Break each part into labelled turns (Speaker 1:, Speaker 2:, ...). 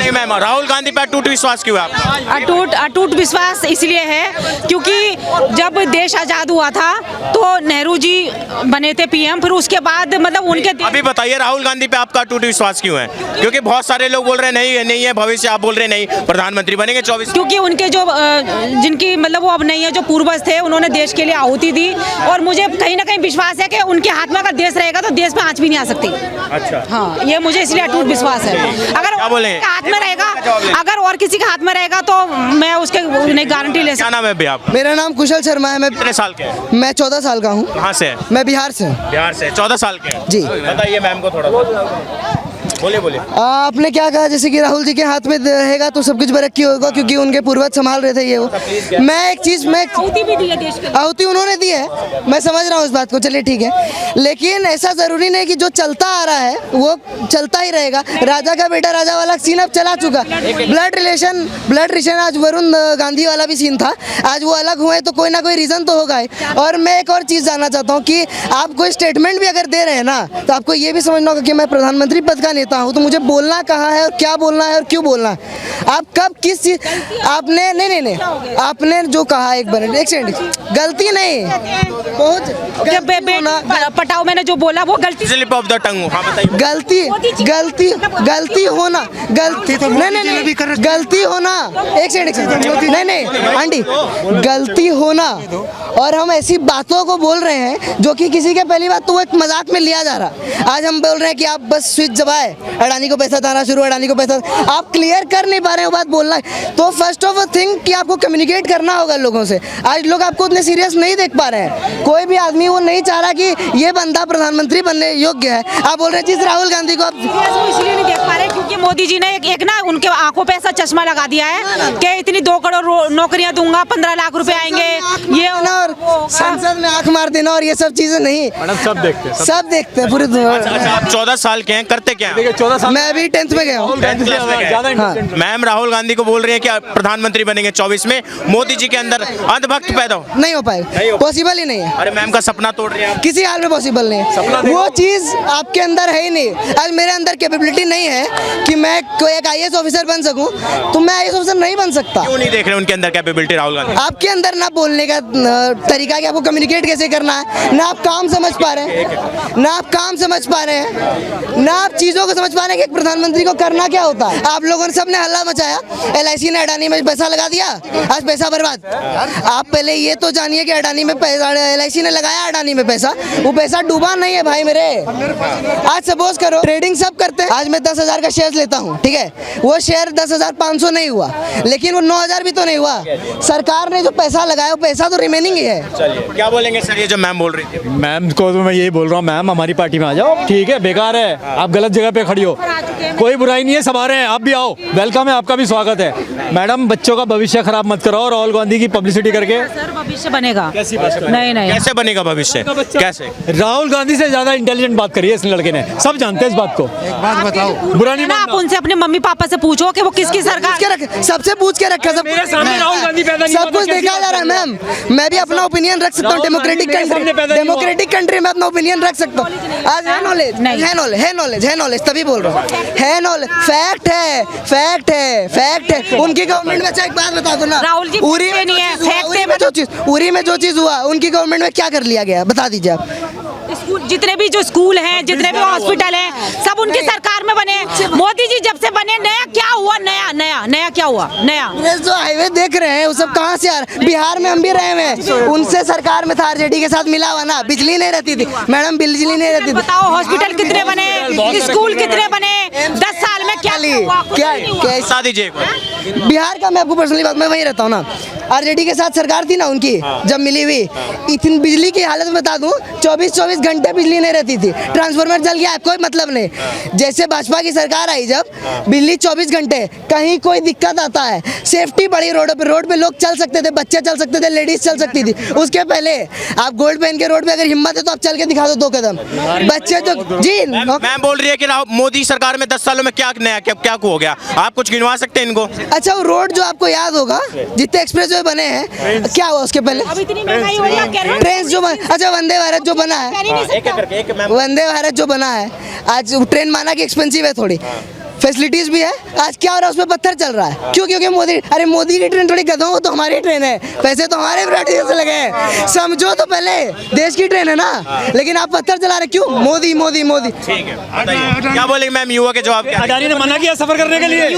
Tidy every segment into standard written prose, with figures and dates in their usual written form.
Speaker 1: बताइए मैम, राहुल गांधी पर अटूट विश्वास क्यों है आपका?
Speaker 2: अटूट विश्वास इसलिए है क्योंकि जब देश आज़ाद हुआ था तो नेहरू जी बने थे पीएम, फिर उसके बाद मतलब उनके
Speaker 1: अभी बताइए राहुल गांधी पे आपका अटूट विश्वास क्यों है? क्योंकि बहुत सारे लोग बोल रहे हैं नहीं है भविष्य, आप बोल रहे हैं नहीं प्रधानमंत्री बनेंगे 24।
Speaker 2: क्योंकि उनके जो जिनकी मतलब वो अब नहीं है, जो पूर्वज थे उन्होंने देश के लिए आहुति दी, और मुझे कहीं ना कहीं विश्वास है कि उनके हाथ में अगर देश रहेगा तो देश में आँच भी नहीं आ सकती।
Speaker 1: अच्छा,
Speaker 2: हाँ, ये मुझे इसलिए अटूट विश्वास है। अगर
Speaker 1: क्या बोले
Speaker 2: हाथ में रहेगा, अगर और किसी के हाथ में रहेगा तो मैं उसके नहीं गारंटी ले सकती।
Speaker 1: क्या नाम है भैया आप?
Speaker 3: मेरा नाम कुशल शर्मा है। मैं
Speaker 1: कितने साल के हैं?
Speaker 3: मैं 14 साल का हूँ।
Speaker 1: कहाँ से है?
Speaker 3: मैं बिहार से हूँ।
Speaker 1: बिहार से 14 साल के हैं।
Speaker 3: जी।
Speaker 1: बताइए मैम को थोड़ा बोलिए।
Speaker 3: आपने क्या कहा, जैसे कि राहुल जी के हाथ में रहेगा तो सब कुछ तरक्की होगा, क्योंकि उनके पूर्वज संभाल रहे थे ये वो। मैं एक चीज़
Speaker 2: आहुति भी दी है देश के,
Speaker 3: आहुति उन्होंने दी है, मैं समझ रहा हूँ इस बात को, चलिए ठीक है, लेकिन ऐसा ज़रूरी नहीं कि जो चलता आ रहा है वो चलता ही रहेगा। राजा का बेटा राजा वाला सीन अब चला चुका। ब्लड रिलेशन आज वरुण गांधी वाला भी सीन था, आज वो अलग हुए तो कोई ना कोई रीज़न तो होगा ही। और मैं एक और चीज़ जानना चाहता हूँ कि आप कोई स्टेटमेंट भी अगर दे रहे हैं ना, तो आपको ये भी समझना होगा कि मैं प्रधानमंत्री पद का नेता हूँ, तो मुझे बोलना कहाँ है और क्या बोलना है और क्यों बोलना है। आप कब किस चीज़ आपने नहीं आपने जो कहा, एक सेकंड, गलती नहीं बहुत
Speaker 2: पटाओ मैंने जो बोला वो गलती,
Speaker 1: स्लिप ऑफ द टंग। हाँ बताइए।
Speaker 3: गलती होना, गलती होना, एक सेकंड, नहीं आंटी, गलती होना, और हम ऐसी बातों को बोल रहे हैं जो कि किसी के, पहली बात तो वो एक मजाक में लिया जा रहा। आज हम बोल रहे हैं कि आप बस स्विच दबाए, अडानी को पैसा आना शुरू, अडानी को पैसा, आप क्लियर कर नहीं पा रहे हो बात बोलना है। तो फर्स्ट ऑफ ऑल थिंग कि आपको कम्युनिकेट करना होगा लोगों से। आज लोग आपको उतने सीरियस नहीं देख पा रहे हैं, कोई भी आदमी वो नहीं चाह रहा कि ये बंदा प्रधानमंत्री बनने योग्य है। आप बोल रहे हैं जिस राहुल गांधी को आप
Speaker 2: इसलिए नहीं देख पा रहे क्योंकि मोदी जी ने एक ना उनके आंखों पे ऐसा चश्मा लगा दिया है कि इतनी 2 करोड़ नौकरियां दूंगा, 15 लाख रुपए आएंगे, ये
Speaker 3: और संसद में आंख मार देना और ये सब चीजें नहीं।
Speaker 1: सब
Speaker 3: देखते हैं पूरी दुनिया।
Speaker 1: अच्छा, आप 14 साल के हैं, करते क्या हैं?
Speaker 4: 14 साल
Speaker 3: मैं अभी 10th में गया हूँ।
Speaker 1: मैम राहुल गांधी को बोल रही है कि आप प्रधानमंत्री बनेंगे 24 में, मोदी जी के अंदर अंधभक्त पैदा हो।
Speaker 3: नहीं हो पाएगा, पॉसिबल ही नहीं है।
Speaker 1: अरे मैम का सपना तोड़ रहे हैं,
Speaker 3: किसी हाल में पॉसिबल नहीं है, वो चीज़ आपके अंदर है ही नहीं। आज मेरे अंदर कैपेबिलिटी नहीं है कि मैं कोई एक IAS ऑफिसर बन सकूं, तो मैं IAS ऑफिसर नहीं बन सकता।
Speaker 1: क्यों नहीं देख रहे उनके अंदर कैपेबिलिटी राहुल गांधी?
Speaker 3: आपके अंदर ना बोलने का तरीका कि आपको कम्युनिकेट कैसे करना है, ना आप काम समझ पा रहे हैं, ना आप चीज़ों को समझ पा रहे हैं कि प्रधानमंत्री को करना क्या होता है। आप लोगों ने सबने हल्ला मचाया, LIC ने अडानी में पैसा लगा दिया, आज पैसा बर्बाद। आप पहले ये तो जानिए कि अडानी में पैसा, LIC ने लगाया अडानी में पैसा, वो पैसा डूबा नहीं है भाई मेरे। आज सपोज करो ट्रेडिंग सब करते हैं, आज मैं 10,000 का शेयर लेता हूँ, ठीक है, वो शेयर 10,500 नहीं हुआ, लेकिन वो 9,000 भी तो नहीं हुआ। सरकार ने जो पैसा लगाया वो पैसा तो रिमेनिंग ही है।
Speaker 1: चलिए क्या बोलेंगे सर, ये जो मैम बोल रही थी?
Speaker 4: मैम को तो मैं यही बोल रहा हूँ, मैम हमारी पार्टी में आ जाओ, ठीक है, बेकार है आप गलत जगह पे खड़ी हो, कोई बुराई नहीं है, सब आ रहे हैं, आप भी आओ, वेलकम है, आपका भी स्वागत है। मैडम बच्चों का भविष्य खराब मत कराओ राहुल गांधी की पब्लिसिटी करके।
Speaker 2: सर भविष्य बनेगा,
Speaker 1: नहीं कैसे बनेगा भविष्य, कैसे?
Speaker 4: राहुल गांधी से ज्यादा इंटेलिजेंट बात करी है इस लड़के ने, सब जानते हैं इस बात को।
Speaker 3: एक बात बताओ,
Speaker 4: बुरा नहीं
Speaker 2: आप उनसे अपने मम्मी पापा से पूछो कि वो किसकी सरकार,
Speaker 3: सबसे पूछ के रखा,
Speaker 4: मेरे सामने राहुल गांधी पैदा नहीं
Speaker 3: सब कुछ देखा जा रहा है। मैम मैं भी अपना ओपिनियन रख सकता हूँ, डेमोक्रेटिक कंट्री में अपना ओपिनियन रख सकता हूँ। आज है नॉलेज तभी बोल रहा हूँ, है नॉलेज, फैक्ट है। उनकी गवर्नमेंट में, अच्छा एक बात बता दो ना,
Speaker 2: राहुल जी
Speaker 3: उरी में जो चीज हुआ उनकी गवर्नमेंट में क्या कर लिया गया, बता दीजिए आप।
Speaker 2: जितने भी जो स्कूल हैं, जितने भी हॉस्पिटल हैं, सब उनकी सरकार में बने। मोदी जी जब से बने नया क्या हुआ, नया क्या हुआ, नया
Speaker 3: जो हाईवे देख रहे हैं वो सब कहाँ से आ रहा है? बिहार में हम भी रहे हैं, उनसे सरकार में था, RJD के साथ मिला हुआ ना, बिजली नहीं रहती थी मैडम, बिजली नहीं रहती थी।
Speaker 2: बताओ हॉस्पिटल कितने बने, स्कूल कितने बने, 10 साल में क्या
Speaker 1: बता दीजिए।
Speaker 3: बिहार का मैं आपको पर्सनली बात, मैं वहीं रहता हूँ ना, RJD के साथ सरकार थी ना उनकी, जब मिली हुई, इतनी बिजली की हालत बता दूं, 24 घंटे बिजली नहीं रहती थी, ट्रांसफार्मर जल गया कोई मतलब नहीं। जैसे भाजपा की सरकार आई जब, बिजली 24 घंटे, कहीं कोई दिक्कत आता है, सेफ्टी बढ़ी, रोड पे लोग चल सकते थे, बच्चे चल सकते थे, लेडीज चल सकती थी। उसके पहले आप गोल्ड पहन के रोड पे अगर हिम्मत है तो आप चल के दिखा दो 2 कदम, बच्चे तो जी।
Speaker 1: मैम बोल रही है कि मोदी सरकार में 10 सालों में क्या नया क्या हो गया, आप कुछ गिनवा सकते हैं इनको?
Speaker 3: अच्छा वो रोड जो आपको याद होगा, जितने एक्सप्रेस वे बने हैं, क्या हुआ उसके पहले? ट्रेन जो, अच्छा वंदे भारत जो बना है, वंदे भारत जो बना है, आज ट्रेन माना कि एक्सपेंसिव है थोड़ी, फैसिलिटीज भी है। आज क्या हो रहा है, उसमें पत्थर चल रहा है, क्यों? क्योंकि मोदी, अरे मोदी की ट्रेन थोड़ी गधों, वो तो हमारी ट्रेन है, पैसे तो हमारे प्राइवेट से लगे हैं, समझो तो पहले, देश की ट्रेन है ना, लेकिन आप पत्थर चला रहे क्यों? मोदी मोदी मोदी।
Speaker 1: ठीक है, बताइए क्या बोलेंगे मैम, युवा के जवाब क्या?
Speaker 4: अडानी ने मना किया सफर करने के लिए।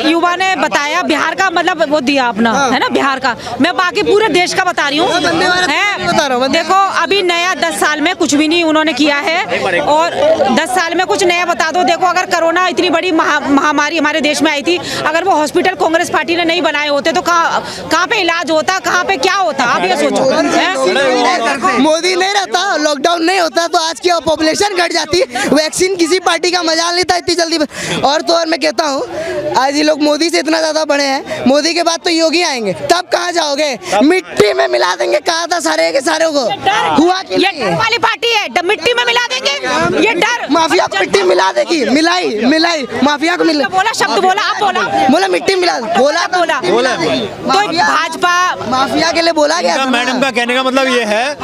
Speaker 2: युवा ने बताया बिहार का, मतलब वो दिया अपना, है ना, बिहार का। मैं बाकी पूरे देश का बता रही हूँ,
Speaker 3: बता रहा हूँ।
Speaker 2: देखो अभी नया 10 साल में कुछ भी नहीं उन्होंने किया है, और 10 साल में कुछ नया बता दो। देखो अगर कोरोना इतनी बड़ी महामारी हमारे देश में आई थी, अगर वो हॉस्पिटल कांग्रेस पार्टी ने नहीं बनाए होते तो कहाँ पे इलाज होता, कहाँ पे क्या होता, आप ये सोचो।
Speaker 3: मोदी नहीं रहता, लॉकडाउन नहीं होता तो आज की पॉपुलेशन घट जाती, वैक्सीन किसी पार्टी का मजाल नहीं था इतनी जल्दी। और तो और मैं कहता हूँ, आज ये लोग मोदी से इतना ज्यादा बड़े हैं, मोदी के बाद तो योगी आएंगे, तब कहाँ जाओगे? मिट्टी में मिला देंगे, कहा था सारे के सारे को, हुआ कि
Speaker 2: ये डर वाली पार्टी है, मिट्टी में मिला देंगे, ये डर।
Speaker 3: माफिया को मिट्टी मिला देगी, मिलाई माफिया को मिला,
Speaker 2: बोला शब्द बोला, आप
Speaker 3: बोला मिट्टी मिला, बोला
Speaker 2: तो भाजपा
Speaker 3: माफिया के लिए बोला गया था।
Speaker 4: मैडम का कहने का मतलब ये है,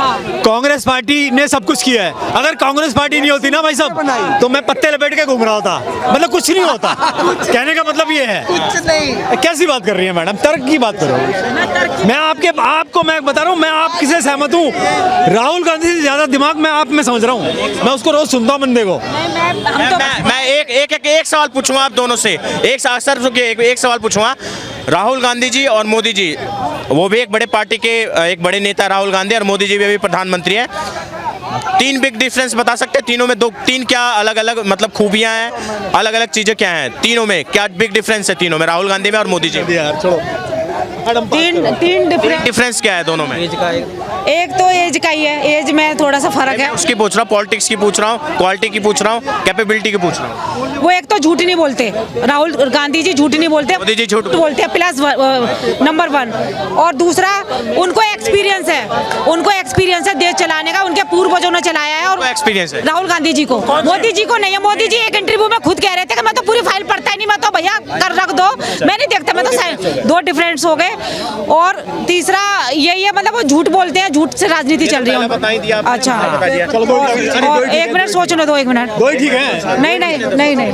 Speaker 4: कांग्रेस पार्टी ने सब कुछ किया है। अगर कांग्रेस पार्टी नहीं होती ना भाई साहब, तो मैं पत्ते लपेट के घूम रहा होता, मतलब कुछ नहीं होता। कहने का मतलब ये है।
Speaker 3: कुछ नहीं।
Speaker 4: कैसी बात कर रही है मैडम, तर्क की बात करो। मैं आपको मैं बता रहा हूँ, मैं आपसे सहमत हूँ। राहुल गांधी से ज्यादा दिमाग मैं आप में समझ रहा हूँ, मैं उसको रोज सुनता हूँ बंदे को।
Speaker 1: मैं एक सवाल पूछूंगा आप दोनों से, एक सवाल पूछूंगा। राहुल गांधी जी और मोदी जी, वो भी एक बड़े पार्टी के एक बड़े नेता राहुल गांधी, और मोदी जी भी अभी प्रधानमंत्री हैं। 3 बिग डिफरेंस बता सकते हैं तीनों में? 3 क्या अलग अलग मतलब खूबियां हैं, अलग अलग चीजें क्या हैं तीनों में? क्या बिग डिफरेंस है तीनों में, राहुल गांधी में और मोदी जी में?
Speaker 2: तीन
Speaker 1: डिफरेंस क्या है दोनों में?
Speaker 2: एक तो एज का ही है, एज में थोड़ा सा फर्क है।
Speaker 1: उसकी पूछ रहा हूँ, पॉलिटिक्स की पूछ रहा हूँ, क्वालिटी की पूछ रहा हूँ, कैपेबिलिटी की पूछ रहा हूँ।
Speaker 2: वो एक तो झूठ नहीं बोलते, राहुल गांधी जी झूठ नहीं बोलते,
Speaker 1: मोदी जी झूठ
Speaker 2: बोलते हैं, प्लस नंबर 1। और दूसरा, उनको एक्सपीरियंस है देश चलाने का, उनके पूर्वजों ने चलाया है। और
Speaker 1: एक्सपीरियंस है
Speaker 2: राहुल गांधी जी को, मोदी जी को नहीं है। मोदी जी एक इंटरव्यू में खुद कह रहे थे कि मैं तो पूरी फाइल पढ़ता ही नहीं, मैं तो भैया कर रख दो, मैं नहीं देखता, मैं तो 2 डिफरेंस हो गए। और तीसरा यही है, मतलब वो झूठ बोलते हैं, झूठ से राजनीति चल रही है। अच्छा, और 1 मिनट सोचने दो, 1 मिनट।
Speaker 4: ठीक है।
Speaker 2: नहीं।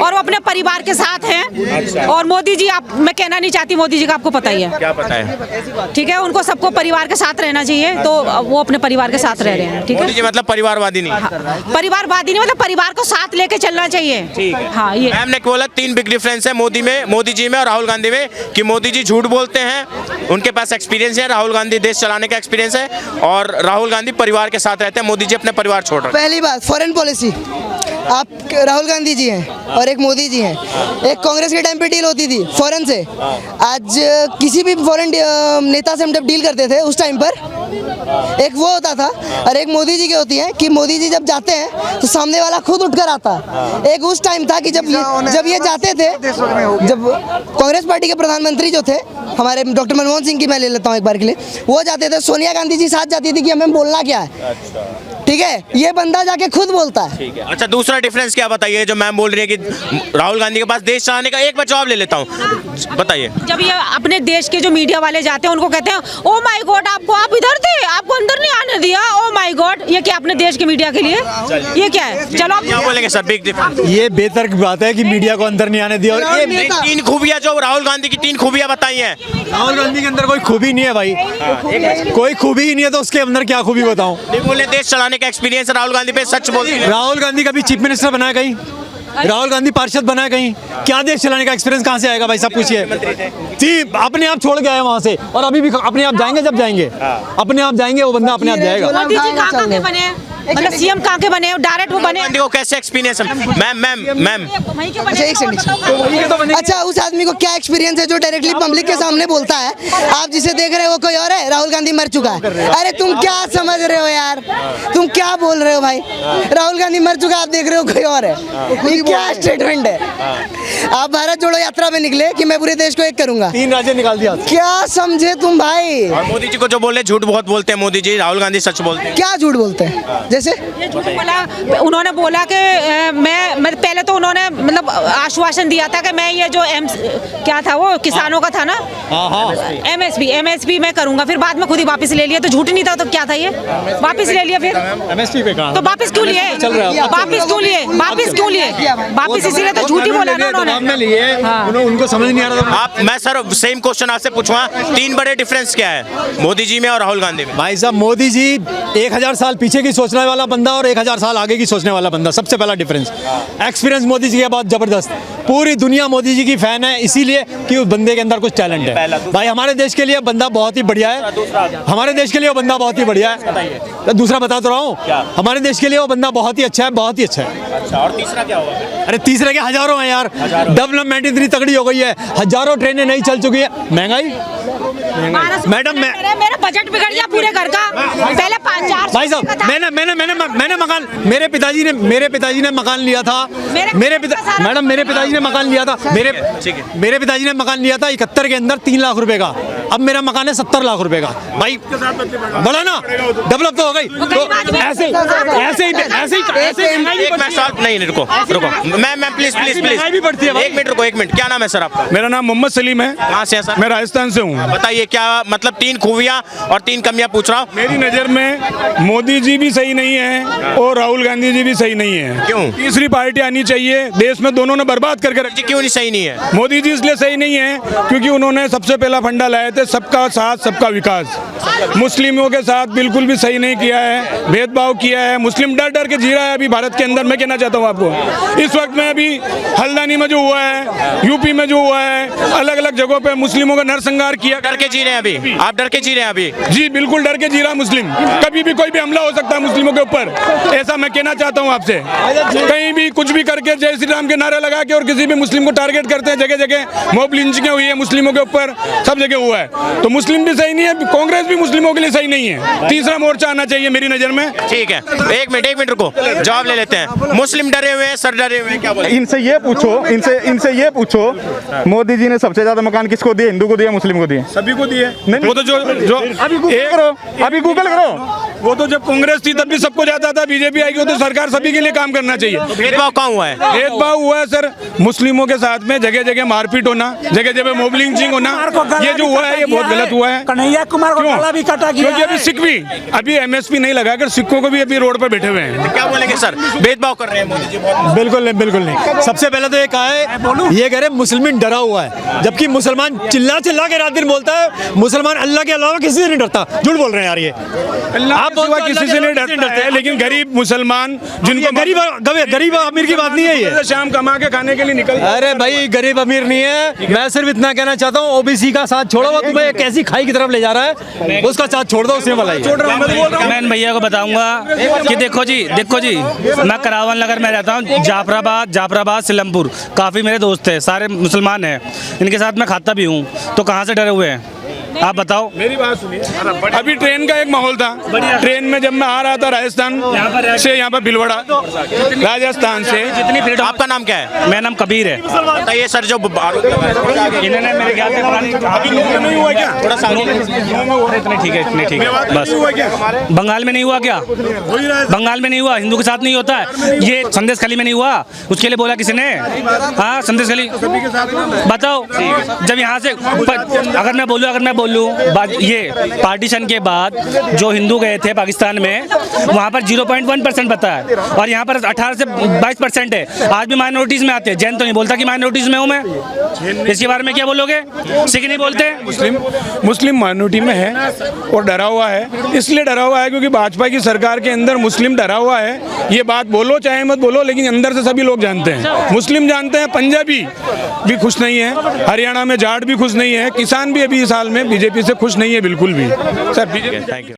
Speaker 2: और वो अपने परिवार के साथ हैं। और मोदी जी, आप, मैं कहना नहीं चाहती, मोदी जी का आपको पता ही है,
Speaker 1: क्या पता है?
Speaker 2: ठीक है, उनको सबको परिवार के साथ रहना चाहिए, तो वो अपने परिवार के साथ रह रहे हैं। ठीक
Speaker 1: मोदी जी
Speaker 2: है,
Speaker 1: मतलब परिवारवादी नहीं?
Speaker 2: परिवारवादी नहीं, मतलब परिवार को साथ लेके चलना चाहिए।
Speaker 1: ठीक है।
Speaker 2: हाँ, ये
Speaker 1: मैम ने बोला 3 बिग डिफरेंस है मोदी जी में और राहुल गांधी में, कि मोदी जी झूठ बोलते हैं, उनके पास एक्सपीरियंस है, राहुल गांधी देश चलाने का एक्सपीरियंस है, और राहुल गांधी परिवार के साथ रहते हैं, मोदी जी अपने परिवार छोड़ रहे हैं।
Speaker 3: पहली बात, फॉरेन पॉलिसी, आप राहुल गांधी जी हैं और एक मोदी जी हैं। एक कांग्रेस के टाइम पे डील होती थी फॉरेन से, आज किसी भी फॉरेन नेता से हम जब डील करते थे उस टाइम पर एक वो होता था, और एक मोदी जी की होती है कि मोदी जी जब जाते हैं तो सामने वाला खुद उठकर आता। एक उस टाइम था कि जब ये जाते थे, जब कांग्रेस पार्टी के प्रधानमंत्री जो थे हमारे डॉक्टर मनमोहन सिंह की मैं ले लेता हूँ एक बार के लिए, वो जाते थे, सोनिया गांधी जी साथ जाती थी कि हमें बोलना क्या है। ठीक है, ये बंदा जाके खुद बोलता है।
Speaker 1: ठीक है। अच्छा, दूसरा डिफरेंस क्या बताइए, जो मैम बोल रही है कि राहुल गांधी के पास देश चलाने का, एक बार जवाब ले लेता हूँ, बताइए।
Speaker 2: जब ये अपने देश के जो मीडिया वाले जाते हैं, उनको कहते हैं ओ माय गॉड, आप इधर थे, आपको अंदर नहीं आने दिया, ओ माय गॉड। ये क्या अपने देश के मीडिया के लिए, ये क्या है? चलो आप
Speaker 1: क्या बोलेंगे सर, बिग डिफरेंस?
Speaker 4: ये बेतर्क बात है कि मीडिया को अंदर नहीं आने दिया। और ये
Speaker 1: 3 खूबियां, जो राहुल गांधी की 3 खूबियां बताई हैं।
Speaker 4: राहुल गांधी के अंदर कोई खूबी नहीं है भाई, कोई खूबी ही नहीं है, तो उसके अंदर क्या खूबी बताऊं?
Speaker 1: नहीं बोले देश चलाने का एक्सपीरियंस राहुल गांधी पे, सच बोलते हैं।
Speaker 4: राहुल गांधी कभी चीफ मिनिस्टर बना है कहीं? राहुल गांधी पार्षद बना है कहीं? क्या देश चलाने का एक्सपीरियंस कहाँ से आएगा भाई साहब, पूछिए। अपने आप छोड़ के आए वहाँ से, और अभी भी अपने आप जाएंगे, जब जाएंगे अपने आप जाएंगे, वो बंदा अपने आप जाएगा।
Speaker 2: मोदी जी कहाँ के बने, मतलब सीएम कहाँ के बने, डायरेक्ट वो बने।
Speaker 1: गांधी को कैसे एक्सपीरियंस है? मैम
Speaker 3: अच्छा, एक सेकंड। अच्छा, उस आदमी को क्या एक्सपीरियंस है जो डायरेक्टली पब्लिक के सामने बोलता है? आप जिसे देख रहे हो कोई और है, राहुल गांधी मर चुका है। अरे तुम क्या समझ रहे हो यार, तुम क्या बोल रहे हो भाई? राहुल गांधी मर चुका, आप देख रहे हो कोई और है, ये क्या स्टेटमेंट है? आप भारत जोड़ो यात्रा में निकले कि मैं पूरे देश को एक करूंगा।
Speaker 4: 3 राज्य निकाल दिया।
Speaker 3: क्या समझे तुम भाई?
Speaker 1: और मोदी जी को जो बोले झूठ बहुत बोलते हैं मोदी जी, राहुल गांधी सच बोलते हैं।
Speaker 3: क्या झूठ बोलते हैं? जैसे
Speaker 2: ये झूठ बोला, उन्होंने बोला कि मैं पहले तो उन्होंने मतलब आश्वासन दिया था कि मैं ये जो क्या था वो किसानों का था ना, MSP मैं करूंगा, फिर बाद में खुद ही वापस ले लिया। तो झूठ नहीं था तो क्या था ये? वापस ले लिया फिर
Speaker 4: MSP पे कहा
Speaker 2: तो वापस क्यों लिए?
Speaker 4: चल रहा है।
Speaker 2: वापस क्यों लिए? वापस इसीलिए तो झूठ ही बोला ना उन्होंने।
Speaker 4: उनको समझ नहीं आ रहा था।
Speaker 1: आप मैं सर सेम क्वेश्चन आपसे पूछूंगा, 3 बड़े डिफरेंस क्या है मोदी जी में और राहुल गांधी में?
Speaker 4: भाई साहब, मोदी जी 1000 साल पीछे की सोचने वाला बंदा और 1000 साल आगे की सोचने वाला बंदा, सबसे पहला डिफरेंस। एक्सपीरियंस मोदी जी के बहुत जबरदस्त, पूरी दुनिया मोदी जी की फैन है, इसीलिए कि उस बंदे के अंदर कुछ टैलेंट है। भाई हमारे देश के लिए बंदा बहुत ही बढ़िया है, हमारे देश के लिए वो बंदा बहुत ही बढ़िया है। तो दूसरा बता तो रहा हूँ, हमारे देश के लिए वो बंदा बहुत ही अच्छा है, बहुत ही अच्छा है।
Speaker 1: अच्छा, और तीसरा क्या होगा?
Speaker 4: अरे तीसरे के हजारों हैं यार, डेवलपमेंट इतनी तगड़ी हो गई है, हजारों ट्रेनें नहीं चल चुकी है। महंगाई मैडम
Speaker 2: मेरा बजट बिगड़ गया पूरे घर का। पहले 5-4
Speaker 4: भाई साहब, मैंने मकान, मेरे पिताजी ने मकान लिया था। मैडम मेरे पिताजी ने मकान लिया था, मेरे पिताजी ने मकान लिया था 71 के अंदर 3 लाख रुपए का। अब मेरा मकान है 70 लाख रुपए का। भाई बड़ा ना, डेवलप तो हो गई। तो ऐसे ही
Speaker 1: नहीं रुको, मैं प्लीज
Speaker 4: भी बढ़ती है भाई।
Speaker 1: 1 मिनट रुको, 1 मिनट। क्या नाम है सर आपका?
Speaker 5: मेरा नाम मोहम्मद सलीम है।
Speaker 1: कहाँ से है सर?
Speaker 5: मैं राजस्थान से हूँ।
Speaker 1: बताइए क्या मतलब 3 खूबियां और 3 कमियां पूछ रहा हूँ।
Speaker 5: मेरी नज़र में मोदी जी भी सही नहीं है और राहुल गांधी जी भी सही नहीं है।
Speaker 1: क्यों?
Speaker 5: तीसरी पार्टी आनी चाहिए। देश में दोनों ने बर्बाद करके रखा।
Speaker 1: जी क्यों नहीं सही नहीं है?
Speaker 5: मोदी जी इसलिए सही नहीं है क्योंकि उन्होंने सबसे पहला फंडा लाए थे सबका साथ सबका विकास। मुस्लिमों के साथ बिल्कुल भी सही नहीं किया है, भेदभाव किया है। मुस्लिम डर डर के जी रहा है अभी भारत के अंदर। मैं कहना चाहता हूँ आपको, इस वक्त में अभी हल्द्वानी में जो हुआ है, यूपी में जो हुआ है, अलग अलग जगहों पे मुस्लिमों का नरसंहार किया।
Speaker 1: डर के जी रहे हैं अभी? आप डर के जी रहे हैं अभी?
Speaker 5: जी बिल्कुल डर के जी रहा मुस्लिम। कभी भी कोई भी हमला हो सकता है मुस्लिमों के ऊपर, ऐसा मैं कहना चाहता हूँ आपसे। कहीं भी कुछ भी करके जय श्री राम के नारे लगा के और किसी भी मुस्लिम को टारगेट करते हैं। जगह जगह मॉब लिंचिंग हुई है मुस्लिमों के ऊपर, सब जगह हुआ है। तो मुस्लिम भी सही नहीं है, कांग्रेस भी मुस्लिमों के लिए सही नहीं है। तीसरा मोर्चा आना चाहिए मेरी नजर में।
Speaker 1: ठीक है, 1 मिनट रुको, जवाब ले लेते हैं। मुस्लिम डरे हुए हैं, सर डरे हुए हैं, क्या बोले?
Speaker 6: इनसे ये पूछो मोदी जी ने सबसे ज्यादा मकान किसको दिए? हिंदू को दिया, मुस्लिम को दिए?
Speaker 5: सभी को दिए।
Speaker 6: नहीं,
Speaker 5: वो तो जो
Speaker 6: अभी गूगल करो।
Speaker 5: वो तो जब कांग्रेस थी तब भी सबको जाता था, बीजेपी आएगी तो सरकार सभी के लिए काम करना चाहिए।
Speaker 1: भेदभाव कहाँ हुआ है?
Speaker 5: भेदभाव हुआ है सर मुस्लिमों के साथ में, जगह जगह मारपीट होना, जगह जगह मॉब लिंचिंग होना, ये जो हुआ है ये बहुत गलत हुआ है।
Speaker 7: कन्हैया कुमार को गला भी काटा गया
Speaker 5: क्योंकि अभी सिख भी अभी MSP नहीं लगाकर सिखों को भी अभी रोड पर बैठे हुए हैं।
Speaker 1: क्या बोलेंगे सर? भेदभाव कर रहे हैं मोदी जी बहुत।
Speaker 4: बिल्कुल नहीं। सबसे पहले तो ये कहा है, ये कह रहे मुसलमान डरा हुआ है, जबकि मुसलमान चिल्ला के रात दिन बोलता है मुसलमान अल्लाह के अलावा किसी से नहीं डरता। झूठ बोल रहे हैं यार ये।
Speaker 5: आप किसी से नहीं डरते हैं, लेकिन गरीब मुसलमान जिनको
Speaker 4: गरीब अमीर की बात नहीं है ये।
Speaker 5: शाम कमा के खाने के लिए निकल।
Speaker 4: अरे भाई गरीब अमीर नहीं है, मैं सिर्फ इतना कहना चाहता हूँ OBC का साथ छोड़ो, वो तुम्हें एक ऐसी खाई की तरफ ले जा रहा है, उसका साथ छोड़ दो, उसमें भलाई है।
Speaker 7: मैं इन भैया को बताऊंगा कि देखो जी मैं करावन नगर में रहता हूँ, जाफराबाद सिलमपुर, काफ़ी मेरे दोस्त हैं, सारे मुसलमान हैं, इनके साथ मैं खाता भी हूँ। तो कहाँ से डरे हुए हैं आप बताओ?
Speaker 5: मेरी बात सुनिए। अभी ट्रेन का एक माहौल था, ट्रेन में जब मैं आ रहा था राजस्थान से यहाँ पर भीलवाड़ा, राजस्थान से।
Speaker 7: जितनी फ्रीडम।
Speaker 1: आपका नाम क्या है?
Speaker 7: मेरा नाम कबीर है।
Speaker 1: बताइए सर, जो
Speaker 7: इन्होंने मेरे ख्याल से
Speaker 5: नहीं हुआ क्या?
Speaker 1: थोड़ा सा
Speaker 7: इतने ठीक है बस। बंगाल में नहीं हुआ क्या? बंगाल में नहीं हुआ, हिंदू के साथ नहीं होता है। ये संदेश खली में नहीं हुआ, उसके लिए बोला किसी ने? हाँ संदेश खली बताओ। जब यहाँ से अगर मैं बोलूँ ये पार्टीशन के बाद जो हिंदू गए थे पाकिस्तान में, वहाँ पर 0.1% बता है और यहाँ पर 18 से 22% है। आज भी माइनॉरिटीज में आते हैं। जैन तो नहीं बोलता कि माइनॉरिटीज में हूँ मैं। इसके बारे में क्या बोलोगे? सिख नहीं बोलते?
Speaker 5: मुस्लिम माइनॉरिटी में है और डरा हुआ है। इसलिए डरा हुआ है क्योंकि भाजपा की सरकार के अंदर मुस्लिम डरा हुआ है। ये बात बोलो चाहे मत बोलो, लेकिन अंदर से सभी लोग जानते हैं, मुस्लिम जानते हैं। पंजाबी भी खुश नहीं है, हरियाणा में जाट भी खुश नहीं है, किसान भी अभी इस साल में बीजेपी से खुश नहीं है बिल्कुल भी। Sir BJP.
Speaker 1: Thank you.